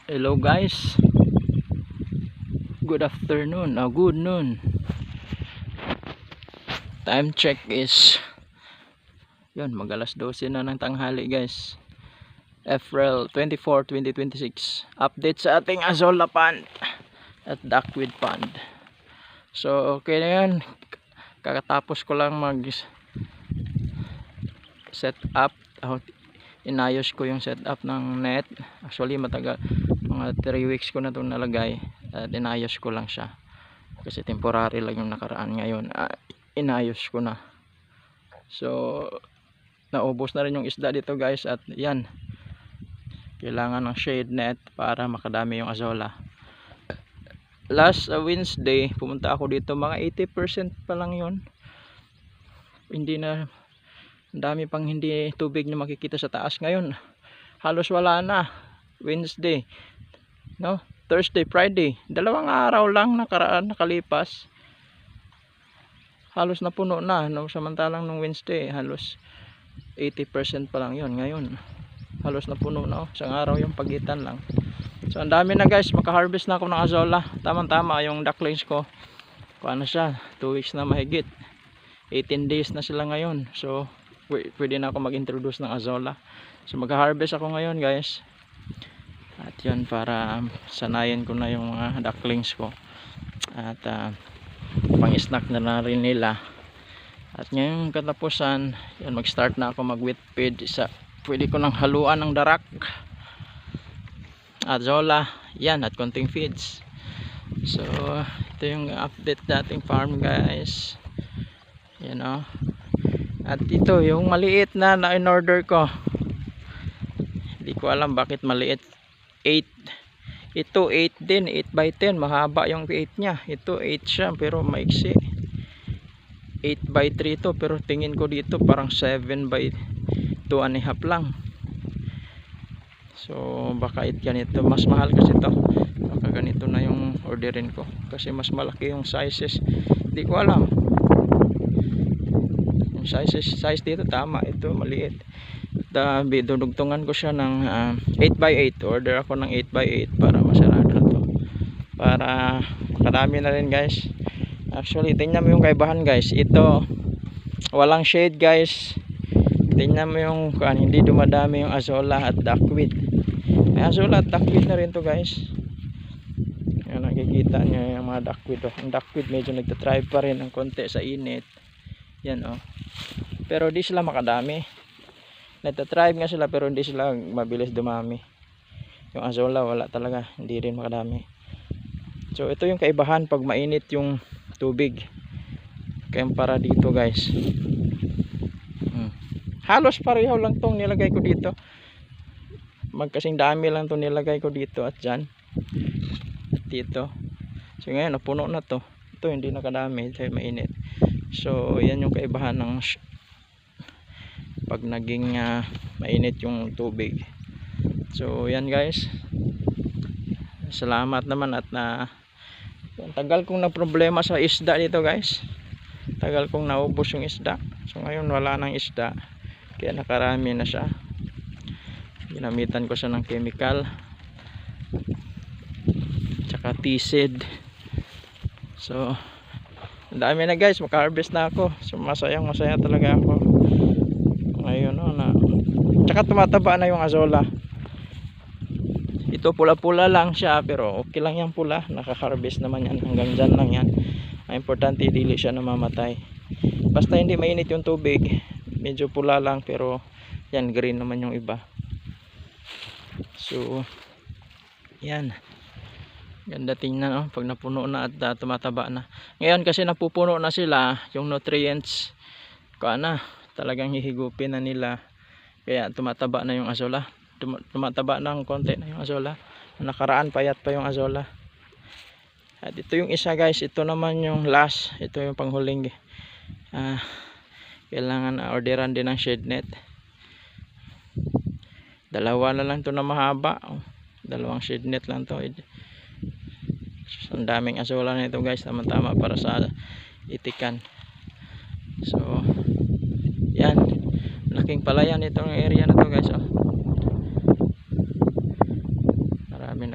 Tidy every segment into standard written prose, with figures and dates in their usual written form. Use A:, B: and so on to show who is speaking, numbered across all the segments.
A: Hello guys, good afternoon, good noon. Time check is yun, mag alas 12 na ng tanghali guys. April 24, 2026. Update sa ating Azolla Pond at Duckweed Pond. So okay na yan, kakatapos ko lang mag set up. Inayos ko yung setup ng net. Actually matagal, mga 3 weeks ko na itong nalagay at inayos ko lang siya kasi temporary lang yung nakaraan. Ngayon inayos ko na, so naubos na rin yung isda dito guys. At yan, kailangan ng shade net para makadami yung Azolla. Last Wednesday pumunta ako dito, mga 80% pa lang yun, hindi na, ang dami pang hindi tubig na makikita sa taas. Ngayon halos wala na. Wednesday, no, Thursday, Friday, 2 araw lang nakalipas, halos napuno na, no? Samantalang nung Wednesday halos 80% pa lang yun. Ngayon halos napuno na, isang araw yung pagitan lang. So ang dami na guys, maka-harvest na ako ng Azolla. Tamang tama yung ducklings ko, paano siya, 2 weeks na mahigit, 18 days na sila ngayon. So pwede na ako mag-introduce ng Azolla. So mag-harvest ako ngayon guys. At yun, para sanayin ko na yung mga ducklings ko. At pang-snack na rin nila. At ngayong katapusan, yun, mag-start na ako mag-wet feed. Pwede ko nang haluan ng darak, Azolla, yan, at konting feeds. So ito yung update dating farm guys. Yan o. At ito yung maliit na in-order ko. Hindi ko alam bakit maliit. 8. Ito 8 din, 8x10. Mahaba yung 8 nya. Ito 8 siya pero maiksi. 8x3 to, pero tingin ko dito parang 7x2 and a half lang. So baka ganito, mas mahal kasi to. Baka ganito na yung orderin ko kasi mas malaki yung sizes. Hindi ko alam. Size dito tama, ito maliit. Dudugtungan ko siya ng 8x8. Order ako ng 8x8 para masarado to, para makadami na rin guys. Actually tingnan mo yung kaibahan guys, ito walang shade guys. Tingnan mo yung hindi dumadami yung Azolla at duckweed. May Azolla at duckweed na rin to guys. Yan, nakikita nyo yung mga duckweed. Ang duckweed medyo nagtatribe pa rin ng konti sa init. Yan o. Pero di sila makadami. Nagtatribe nga sila pero hindi sila mabilis dumami. Yung Azolla wala talaga, hindi rin makadami. So ito yung kaibahan pag mainit yung tubig kaya para dito guys. Halos pareho lang tong nilagay ko dito. Magkasing dami lang tong nilagay ko dito at dyan. At dito. So ngayon napuno na to. Ito hindi nakadami dahil mainit. So yan yung kaibahan ng pag naging mainit yung tubig. So yan guys, salamat naman. At tagal kong na problema sa isda dito guys, tagal kong naubos yung isda. So ngayon wala nang isda, kaya nakarami na siya. Ginamitan ko siya ng chemical tsaka T-seed. So ang dami na guys, maka-harvest na ako. So masayang masaya talaga ako ngayon tsaka tumataba na yung Azolla. Ito pula-pula lang siya pero okay lang yung pula, nakaka-harvest naman yan, hanggang dyan lang yan. Ang importante dili siya namamatay, basta hindi mainit yung tubig. Medyo pula lang pero yan, green naman yung iba. So yan, ganda tingnan pag napuno na at tumataba na. Ngayon kasi napupuno na sila, yung nutrients talagang hihigupin na nila, kaya tumataba na yung Azolla. Tumataba ng konti na yung Azolla. Nakaraan payat pa yung Azolla. At ito yung isa guys, ito naman yung last, ito yung panghuling. Kailangan orderan din ng shade net. Dalawa na lang to na mahaba. Dalawang shade net lang to. Ang daming Azolla na ito guys, tama-tama para sa itikan. So yan, laking palayan itong area na to guys. Marami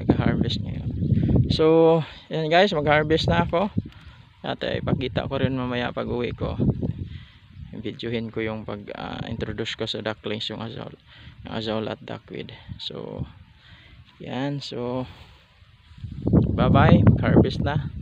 A: harvest ngayon. So yan guys, mag harvest na ako at ipakita ko rin mamaya pag uwi ko, videohin ko yung pag introduce ko sa ducklings, yung azole at duckweed. So yan, so bye bye, harvest na.